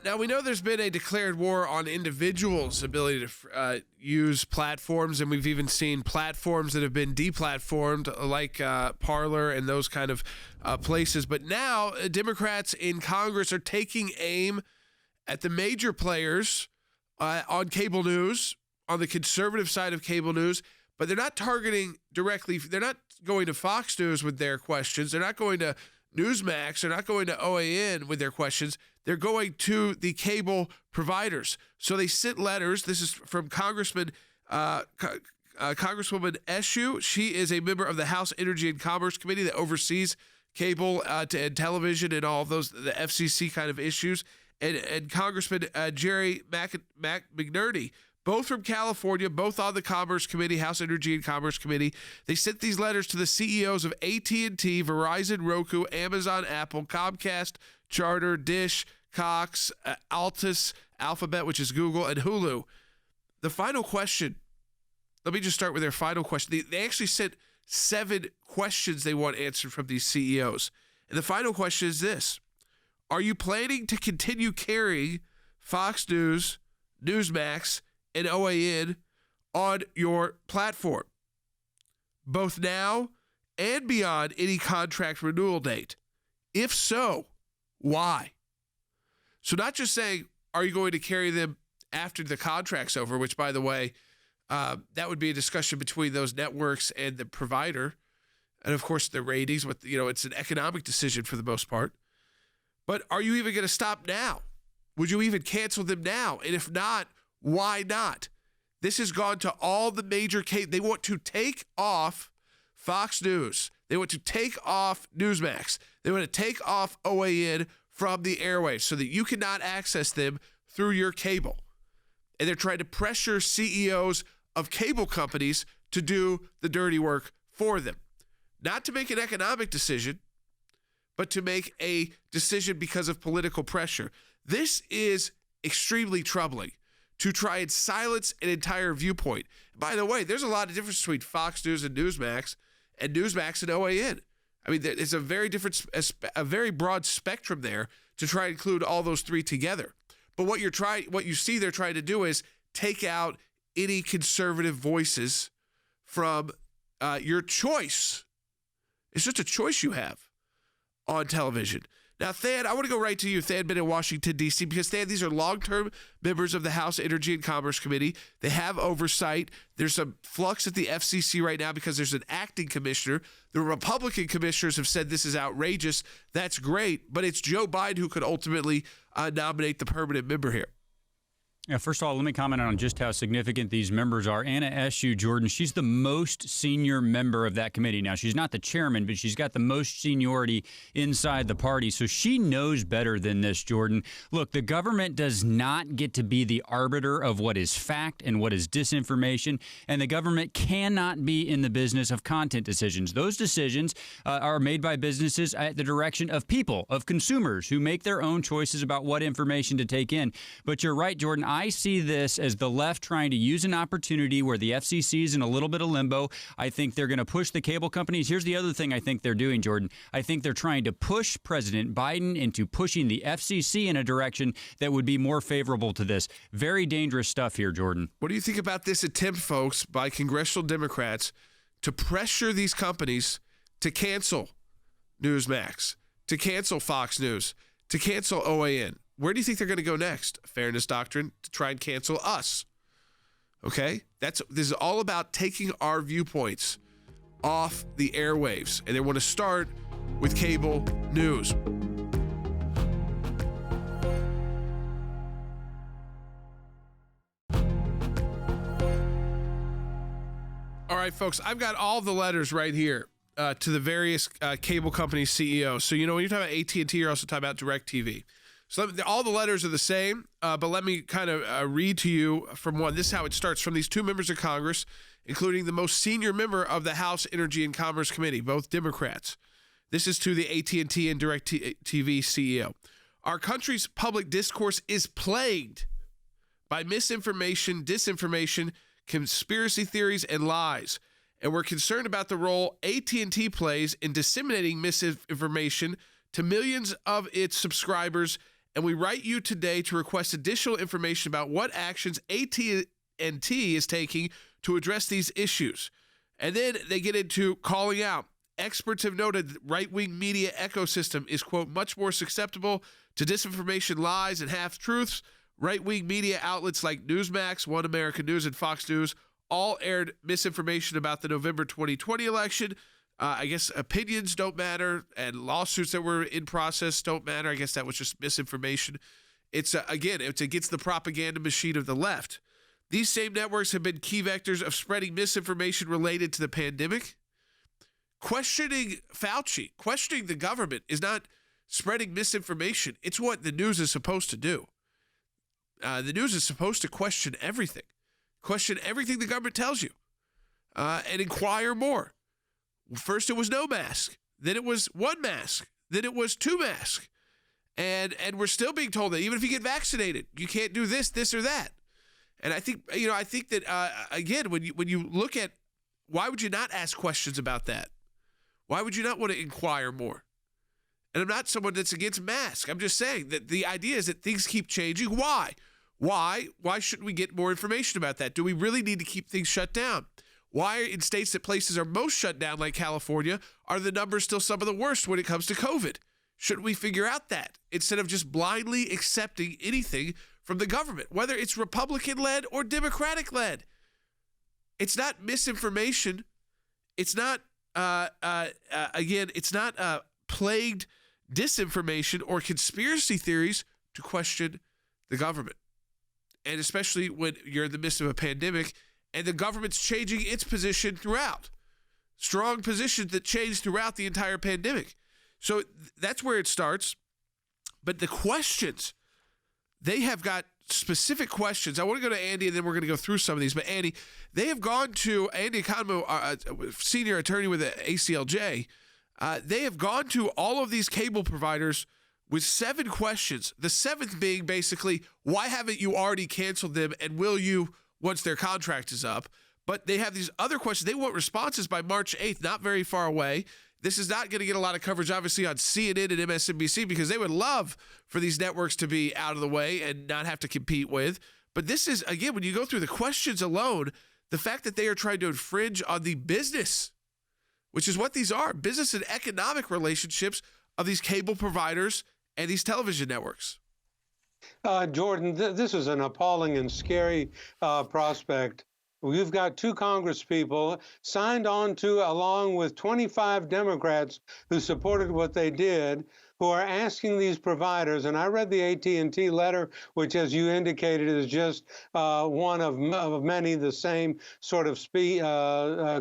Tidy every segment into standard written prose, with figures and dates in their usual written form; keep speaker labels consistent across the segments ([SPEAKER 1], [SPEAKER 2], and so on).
[SPEAKER 1] Now, we know there's been a declared war on individuals' ability to use platforms, and we've even seen platforms that have been deplatformed, like Parler and those kind of places. But now Democrats in Congress are taking aim at the major players on cable news, on the conservative side of cable news, but they're not targeting directly. They're not going to Fox News with their questions. They're not going to Newsmax. They're not going to OAN with their questions. They're going to the cable providers. So they sent letters. This is from Congresswoman Eshoo. She is a member of the House Energy and Commerce Committee that oversees cable and television and all of those, the FCC kind of issues. And Congressman Jerry McNerney, both from California, both on the Commerce Committee, House Energy and Commerce Committee. They sent these letters to the CEOs of AT&T, Verizon, Roku, Amazon, Apple, Comcast, Charter, Dish, Cox, Altus, Alphabet, which is Google, and Hulu. The final question, let me just start with their final question. They actually sent 7 questions they want answered from these CEOs. And the final question is this: are you planning to continue carrying Fox News, Newsmax, and OAN on your platform, both now and beyond any contract renewal date? If so, why? So not just saying, are you going to carry them after the contract's over, which, by the way, that would be a discussion between those networks and the provider, and of course the ratings. It's an economic decision for the most part. But are you even going to stop now? Would you even cancel them now? And if not, why not? This has gone to all the major cable. They want to take off Fox News. They want to take off Newsmax. They want to take off OAN from the airwaves so that you cannot access them through your cable. And they're trying to pressure CEOs of cable companies to do the dirty work for them. Not to make an economic decision, but to make a decision because of political pressure. This is extremely troubling, to try and silence an entire viewpoint. By the way, there's a lot of difference between Fox News and Newsmax and OAN. I mean, it's a very broad spectrum there to try and include all those three together. But what you see they're trying to do is take out any conservative voices from your choice. It's just a choice you have on television. Now, Thad, I want to go right to you. Thad been in Washington, D.C., because, Thad, these are long-term members of the House Energy and Commerce Committee. They have oversight. There's some flux at the FCC right now because there's an acting commissioner. The Republican commissioners have said this is outrageous. That's great, but it's Joe Biden who could ultimately nominate the permanent member here.
[SPEAKER 2] Yeah, first of all, let me comment on just how significant these members are. Anna Eshoo, Jordan, she's the most senior member of that committee. Now, she's not the chairman, but she's got the most seniority inside the party. So she knows better than this, Jordan. Look, the government does not get to be the arbiter of what is fact and what is disinformation, and the government cannot be in the business of content decisions. Those decisions are made by businesses at the direction of people, of consumers who make their own choices about what information to take in. But you're right, Jordan. I see this as the left trying to use an opportunity where the FCC is in a little bit of limbo. I think they're going to push the cable companies. Here's the other thing I think they're doing, Jordan. I think they're trying to push President Biden into pushing the FCC in a direction that would be more favorable to this. Very dangerous stuff here, Jordan.
[SPEAKER 1] What do you think about this attempt, folks, by congressional Democrats to pressure these companies to cancel Newsmax, to cancel Fox News, to cancel OAN? Where do you think they're going to go next? Fairness doctrine to try and cancel us. Okay? This is all about taking our viewpoints off the airwaves. And they want to start with cable news. All right, folks, I've got all the letters right here to the various cable company CEOs. So, when you're talking about AT&T, you're also talking about DirecTV. So all the letters are the same, but let me kind of read to you from one. This is how it starts. From these two members of Congress, including the most senior member of the House Energy and Commerce Committee, both Democrats. This is to the AT&T and DirecTV CEO. Our country's public discourse is plagued by misinformation, disinformation, conspiracy theories, and lies. And we're concerned about the role AT&T plays in disseminating misinformation to millions of its subscribers and we write you today to request additional information about what actions AT&T is taking to address these issues. And then they get into calling out. Experts have noted that right-wing media ecosystem is, quote, much more susceptible to disinformation, lies, and half-truths. Right-wing media outlets like Newsmax, One American News, and Fox News all aired misinformation about the November 2020 election. I guess opinions don't matter, and lawsuits that were in process don't matter. I guess that was just misinformation. It's, again, it's against the propaganda machine of the left. These same networks have been key vectors of spreading misinformation related to the pandemic. Questioning Fauci, questioning the government is not spreading misinformation. It's what the news is supposed to do. The news is supposed to question everything the government tells you, and inquire more. First, it was no mask. Then it was one mask. Then it was two masks. And we're still being told that even if you get vaccinated, you can't do this, or that. And I think that again, when you look at, why would you not ask questions about that? Why would you not want to inquire more? And I'm not someone that's against masks. I'm just saying that the idea is that things keep changing. Why? Why shouldn't we get more information about that? Do we really need to keep things shut down? Why in states that places are most shut down, like California, are the numbers still some of the worst when it comes to COVID? Shouldn't we figure out that instead of just blindly accepting anything from the government, whether it's Republican-led or Democratic-led? It's not misinformation. It's not, it's not plagued disinformation or conspiracy theories to question the government. And especially when you're in the midst of a pandemic and the government's changing its position throughout. Strong positions that change throughout the entire pandemic. So that's where it starts. But the questions, they have got specific questions. I want to go to Andy, and then we're going to go through some of these. But Andy, they have gone to Andy Economo, senior attorney with the ACLJ. They have gone to all of these cable providers with 7 questions. The 7th being basically, why haven't you already canceled them, and will you once their contract is up? But they have these other questions. They want responses by March 8th, not very far away. This is not going to get a lot of coverage, obviously, on CNN and MSNBC, because they would love for these networks to be out of the way and not have to compete with. But this is, again, when you go through the questions alone, the fact that they are trying to infringe on the business, which is what these are, business and economic relationships of these cable providers and these television networks.
[SPEAKER 3] Jordan, this is an appalling and scary prospect. You've got 2 congresspeople signed on to, along with 25 Democrats who supported what they did, who are asking these providers, and I read the AT&T letter, which, as you indicated, is just one of many the same sort of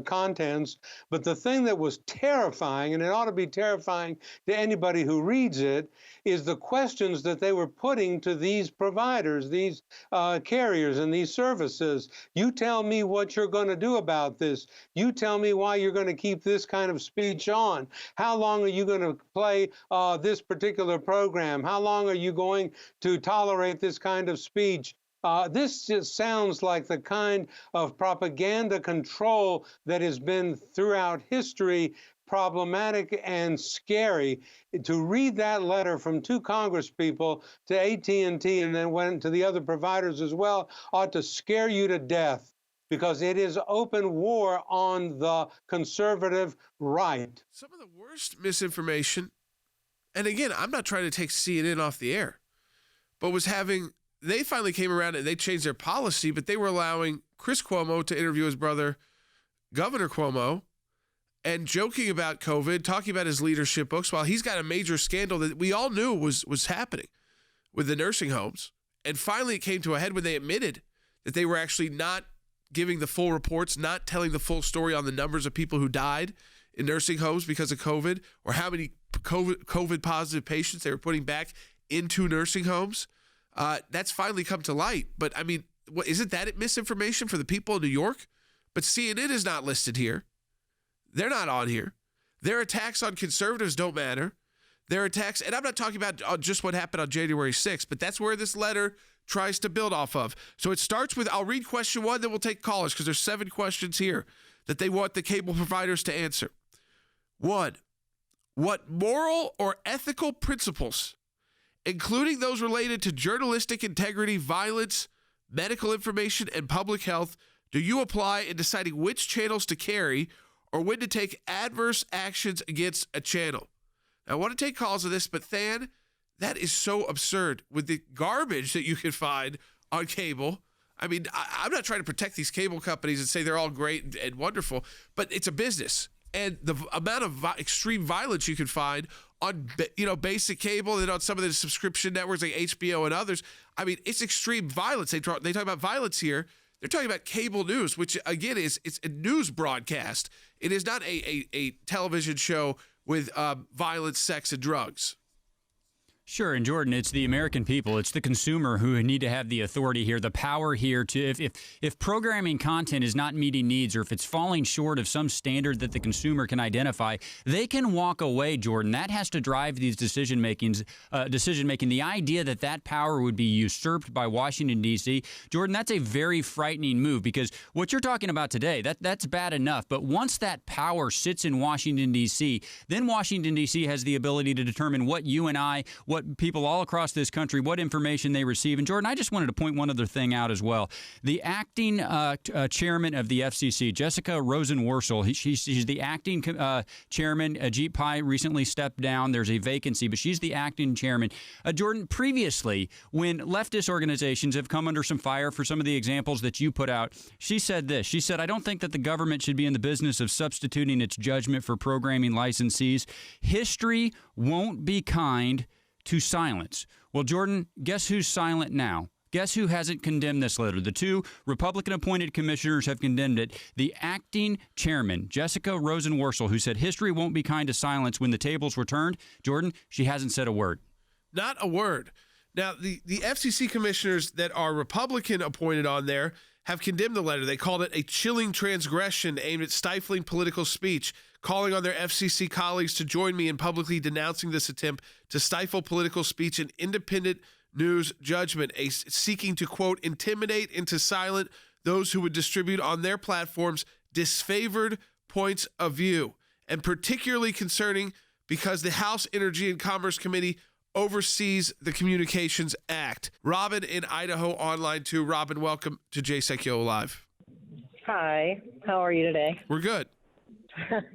[SPEAKER 3] contents. But the thing that was terrifying, and it ought to be terrifying to anybody who reads it, is the questions that they were putting to these providers, these carriers and these services. You tell me what you're going to do about this. You tell me why you're going to keep this kind of speech on. How long are you going to play this particular program? How long are you going to tolerate this kind of speech? This just sounds like the kind of propaganda control that has been throughout history, problematic and scary. To read that letter from 2 congresspeople to AT&T and then went to the other providers as well ought to scare you to death, because it is open war on the conservative right.
[SPEAKER 1] Some of the worst misinformation, and again, I'm not trying to take CNN off the air, but they finally came around and they changed their policy, but they were allowing Chris Cuomo to interview his brother, Governor Cuomo, and joking about COVID, talking about his leadership books, while he's got a major scandal that we all knew was happening with the nursing homes. And finally it came to a head when they admitted that they were actually not giving the full reports, not telling the full story on the numbers of people who died in nursing homes because of COVID, or how many COVID positive patients they were putting back into nursing homes. That's finally come to light. But I mean, isn't that misinformation for the people in New York? But CNN is not listed here. They're not on here. Their attacks on conservatives don't matter. Their attacks, and I'm not talking about just what happened on January 6th, but that's where this letter tries to build off of. So it starts with, I'll read question 1, then we'll take callers, because there's 7 questions here that they want the cable providers to answer. 1, what moral or ethical principles including those related to journalistic integrity, violence, medical information, and public health, do you apply in deciding which channels to carry or when to take adverse actions against a channel? Now, I want to take calls on this, but Than, that is so absurd with the garbage that you can find on cable. I mean, I'm not trying to protect these cable companies and say they're all great and wonderful, but it's a business. And the amount of extreme violence you can find on, basic cable and on some of the subscription networks like HBO and others, I mean, it's extreme violence. They talk about violence here. They're talking about cable news, which, again, it's a news broadcast. It is not a television show with violence, sex, and drugs.
[SPEAKER 2] Sure, and Jordan, it's the American people, it's the consumer who need to have the authority here, the power here to, if programming content is not meeting needs or if it's falling short of some standard that the consumer can identify, they can walk away, Jordan. That has to drive these decision making. The idea that power would be usurped by Washington, D.C., Jordan, that's a very frightening move, because what you're talking about today, that's bad enough. But once that power sits in Washington, D.C., then Washington, D.C. has the ability to determine what you and I, what people all across this country, what information they receive. And Jordan, I just wanted to point one other thing out as well. The acting chairman of the FCC, Jessica Rosenworcel, she's the acting chairman. Ajit Pai recently stepped down. There's a vacancy, but she's the acting chairman. Jordan, previously, when leftist organizations have come under some fire for some of the examples that you put out, she said this. She said, I don't think that the government should be in the business of substituting its judgment for programming licensees. History won't be kind to silence. Well, Jordan, guess who's silent now? Guess who hasn't condemned this letter? The two Republican-appointed commissioners have condemned it. The acting chairman, Jessica Rosenworcel, who said history won't be kind to silence when the tables were turned, Jordan, she hasn't said a word.
[SPEAKER 1] Not a word. Now, the FCC commissioners that are Republican appointed on there have condemned the letter. They called it a chilling transgression aimed at stifling political speech, calling on their FCC colleagues to join me in publicly denouncing this attempt to stifle political speech and independent news judgment, seeking to, quote, intimidate into silence those who would distribute on their platforms disfavored points of view, and particularly concerning because the House Energy and Commerce Committee oversees the Communications Act. Robin in Idaho online too. Robin, welcome to Jay Sekulow Live.
[SPEAKER 4] Hi, how are you today?
[SPEAKER 1] We're good.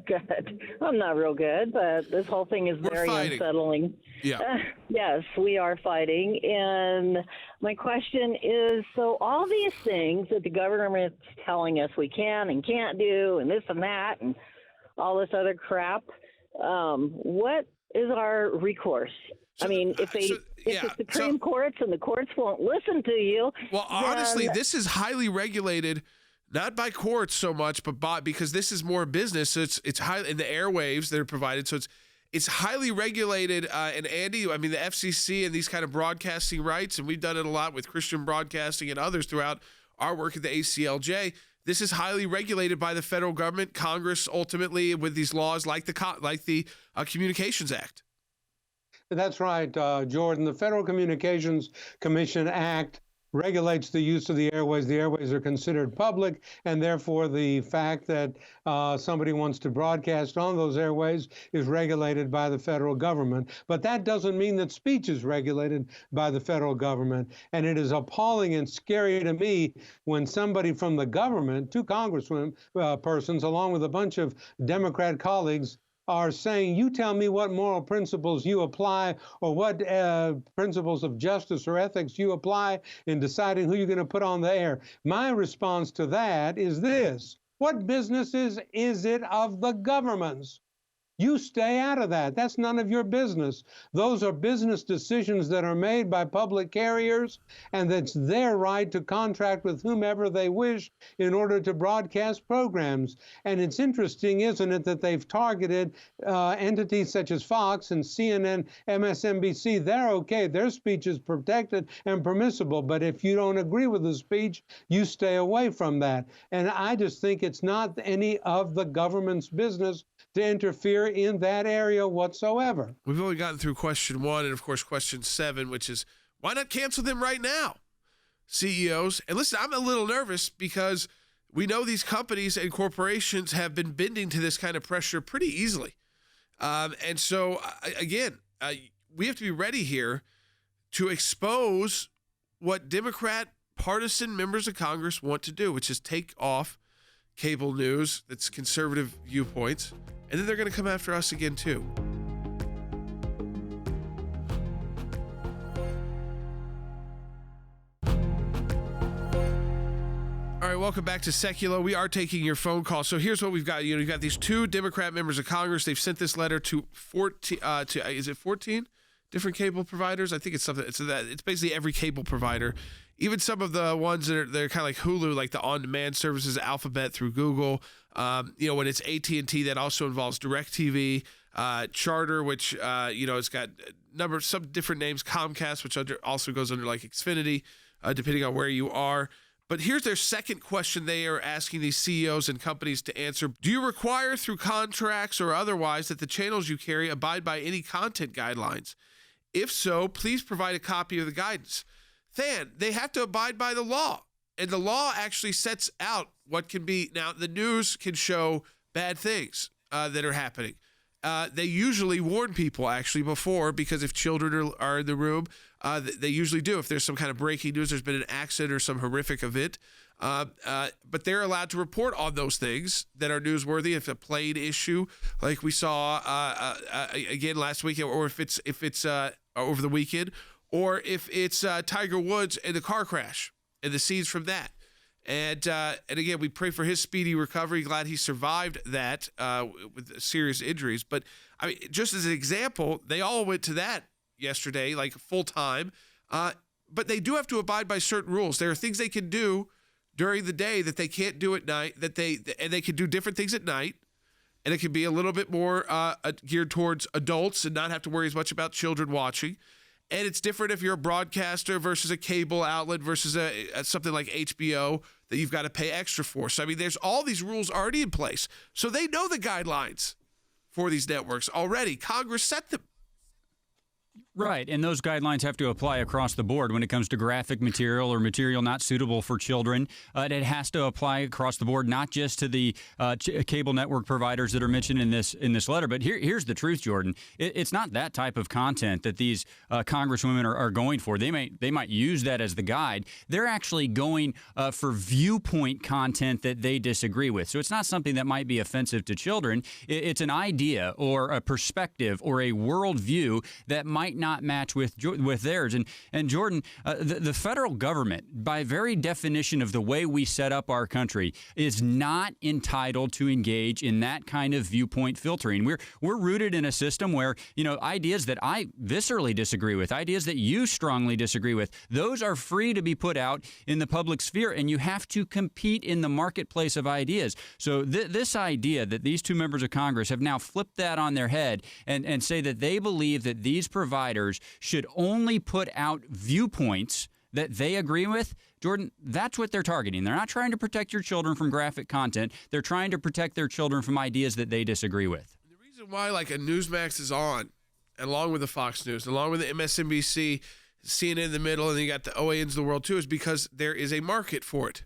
[SPEAKER 4] Good. I'm not real good, but this whole thing is very unsettling.
[SPEAKER 1] Yeah.
[SPEAKER 4] Yes, we are fighting. And my question is, so all these things that the government's telling us we can and can't do and this and that and all this other crap, what is our recourse? I mean, if the Supreme Courts and the courts won't listen to you. Well,
[SPEAKER 1] honestly, this is highly regulated, not by courts so much, but because this is more business. So it's high in the airwaves that are provided. So it's highly regulated. And Andy, I mean, the FCC and these kind of broadcasting rights, and we've done it a lot with Christian Broadcasting and others throughout our work at the ACLJ. This is highly regulated by the federal government, Congress, ultimately, with these laws like the Communications Act.
[SPEAKER 3] That's right, Jordan. The Federal Communications Commission Act regulates the use of the airways. The airways are considered public, and therefore the fact that somebody wants to broadcast on those airways is regulated by the federal government. But that doesn't mean that speech is regulated by the federal government. And it is appalling and scary to me when somebody from the government, two congressmen, persons, along with a bunch of Democrat colleagues, are saying, you tell me what moral principles you apply or what principles of justice or ethics you apply in deciding who you're going to put on the air. My response to that is this: what business is it of the government's? You stay out of that. That's none of your business. Those are business decisions that are made by public carriers, and that's their right to contract with whomever they wish in order to broadcast programs. And it's interesting, isn't it, that they've targeted entities such as Fox and CNN, MSNBC. They're okay. Their speech is protected and permissible. But if you don't agree with the speech, you stay away from that. And I just think it's not any of the government's business to interfere in that area whatsoever.
[SPEAKER 1] We've only gotten through question 1 and, of course, question 7, which is, why not cancel them right now, CEOs? And listen, I'm a little nervous because we know these companies and corporations have been bending to this kind of pressure pretty easily. And so, again, we have to be ready here to expose what Democrat partisan members of Congress want to do, which is take off cable news that's conservative viewpoints, and then they're going to come after us again too. All right, welcome back to Sekulow. We are taking your phone call. So here's what we've got. You've got these two Democrat members of Congress. They've sent this letter to 14. Is it 14 different cable providers? I think it's something. It's basically every cable provider, even some of the ones that are kind of like Hulu, like the on-demand services, Alphabet through Google. When it's AT&T, that also involves DirecTV, Charter, which it's got some different names, Comcast, which also goes under like Xfinity, depending on where you are. But here's their second question they are asking these CEOs and companies to answer. Do you require through contracts or otherwise that the channels you carry abide by any content guidelines? If so, please provide a copy of the guidance. Than, they have to abide by the law. And the law actually sets out what can be. Now, the news can show bad things that are happening. They usually warn people actually before, because if children are in the room, they usually do. If there's some kind of breaking news, there's been an accident or some horrific event. But they're allowed to report on those things that are newsworthy. If a plane issue, like we saw again last weekend, or if it's over the weekend, or if it's Tiger Woods and the car crash and the scenes from that. And again, we pray for his speedy recovery. Glad he survived that with serious injuries. But I mean, just as an example, they all went to that yesterday, like full time. But they do have to abide by certain rules. There are things they can do during the day that they can't do at night. And they can do different things at night. And it can be a little bit more geared towards adults and not have to worry as much about children watching. And it's different if you're a broadcaster versus a cable outlet versus something like HBO that you've got to pay extra for. So, I mean, there's all these rules already in place. So they know the guidelines for these networks already. Congress set them.
[SPEAKER 2] Right, and those guidelines have to apply across the board when it comes to graphic material or material not suitable for children. It has to apply across the board, not just to the cable network providers that are mentioned in this letter. But here's the truth, Jordan. It's not that type of content that these congresswomen are going for. They might use that as the guide. They're actually going for viewpoint content that they disagree with. So it's not something that might be offensive to children. It's an idea or a perspective or a worldview that might not match with theirs. And Jordan, the federal government, by very definition of the way we set up our country, is not entitled to engage in that kind of viewpoint filtering. We're rooted in a system where, ideas that I viscerally disagree with, ideas that you strongly disagree with, those are free to be put out in the public sphere, and you have to compete in the marketplace of ideas. So this idea that these two members of Congress have now flipped that on their head and say that they believe that these providers should only put out viewpoints that they agree with, Jordan, that's what they're targeting. They're not trying to protect your children from graphic content. They're trying to protect their children from ideas that they disagree with.
[SPEAKER 1] The reason why like a Newsmax is on, along with the Fox News, along with the MSNBC, CNN in the middle, and then you got the OANs of the world too, is because there is a market for it.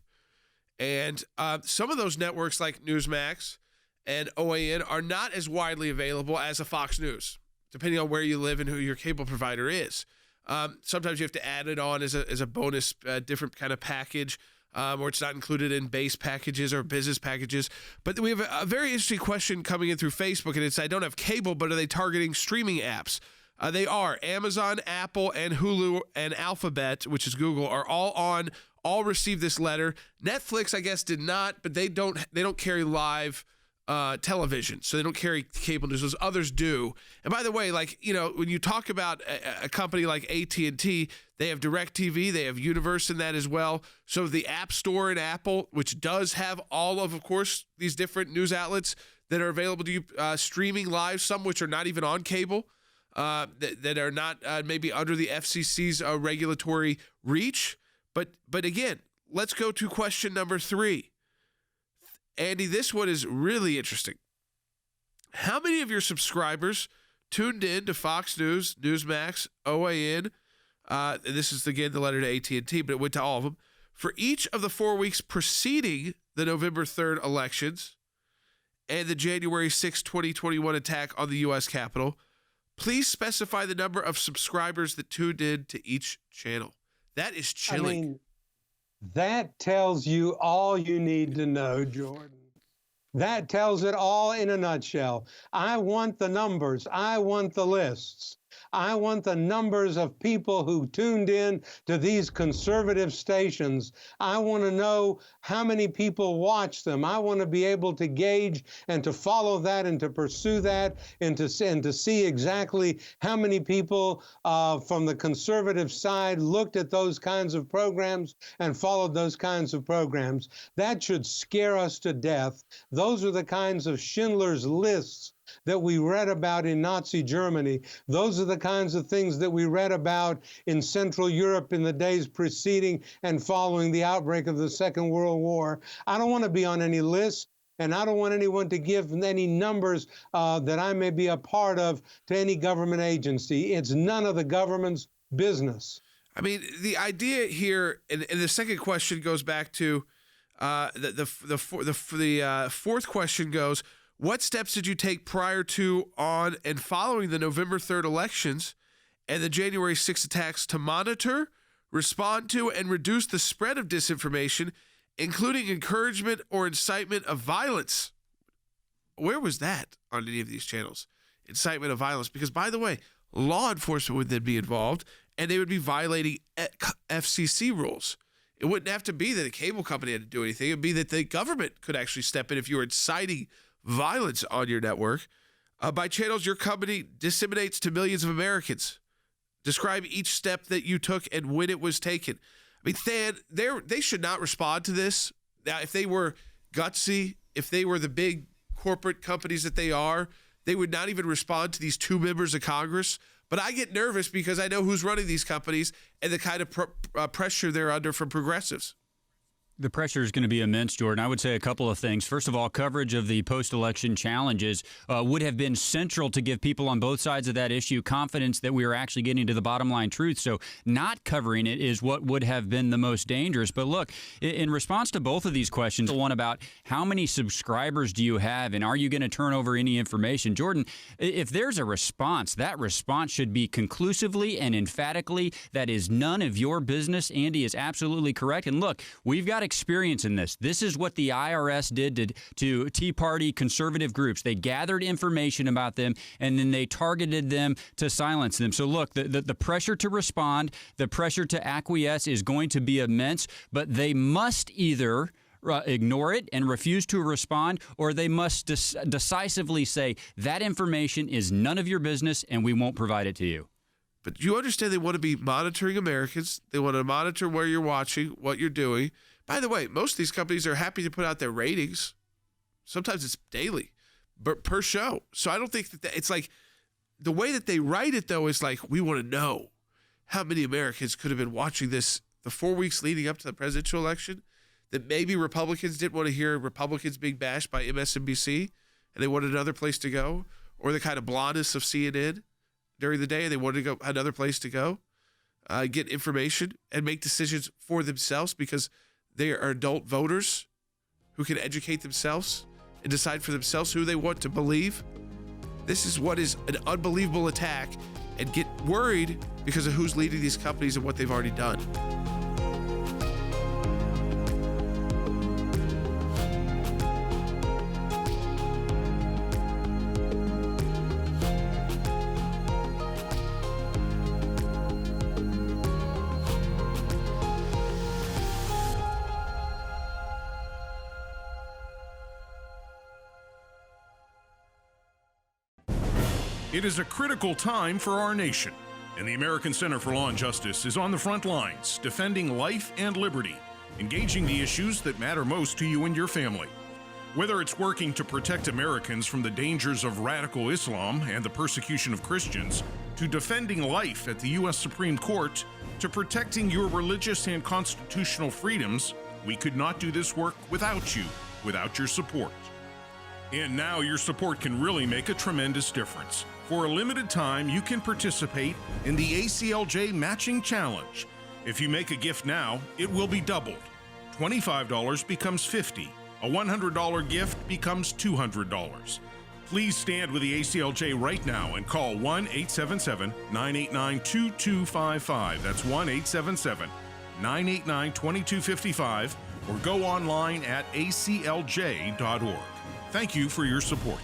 [SPEAKER 1] And some of those networks like Newsmax and OAN are not as widely available as a Fox News, depending on where you live and who your cable provider is. Sometimes you have to add it on as a bonus, different kind of package, or it's not included in base packages or business packages. But we have a very interesting question coming in through Facebook, and it's, I don't have cable, but are they targeting streaming apps? They are. Amazon, Apple, and Hulu, and Alphabet, which is Google, are all received this letter. Netflix, I guess, did not, but they don't carry live television, so they don't carry cable news. Those others do. And by the way, when you talk about a company like AT&T, they have DirecTV, they have Universe in that as well. So the App Store in Apple, which does have all of course, these different news outlets that are available to you streaming live, some which are not even on cable, that are not maybe under the FCC's regulatory reach. But again, let's go to question number 3. Andy, this one is really interesting. How many of your subscribers tuned in to Fox News, Newsmax, OAN? And this is, again, the letter to AT&T, but it went to all of them. For each of the 4 weeks preceding the November 3rd elections and the January 6, 2021 attack on the U.S. Capitol, Please specify the number of subscribers that tuned in to each channel. That is chilling.
[SPEAKER 3] I mean, that tells you all you need to know, Jordan. That tells it all in a nutshell. I want the numbers. I want the lists. I want the numbers of people who tuned in to these conservative stations. I want to know how many people watch them. I want to be able to gauge and to follow that and to pursue that and to see exactly how many people from the conservative side looked at those kinds of programs and followed those kinds of programs. That should scare us to death. Those are the kinds of Schindler's Lists that we read about in Nazi Germany. Those are the kinds of things that we read about in Central Europe in the days preceding and following the outbreak of the Second World War. I don't want to be on any list, and I don't want anyone to give any numbers that I may be a part of to any government agency. It's none of the government's business.
[SPEAKER 1] I mean, the idea here, and the second question goes back to the fourth question goes, what steps did you take prior to, on, and following the November 3rd elections and the January 6th attacks to monitor, respond to, and reduce the spread of disinformation, including encouragement or incitement of violence? Where was that on any of these channels? Incitement of violence. Because, by the way, law enforcement would then be involved, and they would be violating FCC rules. It wouldn't have to be that a cable company had to do anything. It would be that the government could actually step in if you were inciting violence on your network. By channels your company disseminates to millions of Americans. Describe each step that you took and when it was taken. I mean, Than, they should not respond to this. Now, if they were gutsy, if they were the big corporate companies that they are, they would not even respond to these two members of Congress. But I get nervous because I know who's running these companies and the kind of pressure they're under from progressives.
[SPEAKER 2] The pressure is going to be immense, Jordan. I would say a couple of things. First of all, coverage of the post-election challenges would have been central to give people on both sides of that issue confidence that we are actually getting to the bottom line truth. So not covering it is what would have been the most dangerous. But look, in response to both of these questions, the one about how many subscribers do you have and are you going to turn over any information? Jordan, if there's a response, that response should be conclusively and emphatically, that is none of your business. Andy is absolutely correct. And look, we've got experience in this. This is what the IRS did to Tea Party conservative groups. They gathered information about them and then they targeted them to silence them. So look, the pressure to respond, the pressure to acquiesce is going to be immense, but they must either ignore it and refuse to respond, or they must decisively say that information is none of your business and we won't provide it to you.
[SPEAKER 1] But you understand they want to be monitoring Americans. They want to monitor where you're watching, what you're doing. By the way, most of these companies are happy to put out their ratings. Sometimes it's daily, but per show. So I don't think that it's like the way that they write it, though, is like, we want to know how many Americans could have been watching this the 4 weeks leading up to the presidential election, that maybe Republicans didn't want to hear Republicans being bashed by MSNBC and they wanted another place to go, or the kind of blondness of CNN during the day and they wanted to go another place to go, get information and make decisions for themselves because they are adult voters who can educate themselves and decide for themselves who they want to believe. This is what is an unbelievable attack, and get worried because of who's leading these companies and what they've already done.
[SPEAKER 5] It is a critical time for our nation, and the American Center for Law and Justice is on the front lines, defending life and liberty, engaging the issues that matter most to you and your family. Whether it's working to protect Americans from the dangers of radical Islam and the persecution of Christians, to defending life at the U.S. Supreme Court, to protecting your religious and constitutional freedoms, we could not do this work without you, without your support. And now your support can really make a tremendous difference. For a limited time, you can participate in the ACLJ Matching Challenge. If you make a gift now, it will be doubled. $25 becomes $50. A $100 gift becomes $200. Please stand with the ACLJ right now and call 1-877-989-2255. That's 1-877-989-2255, or go online at aclj.org. Thank you for your support.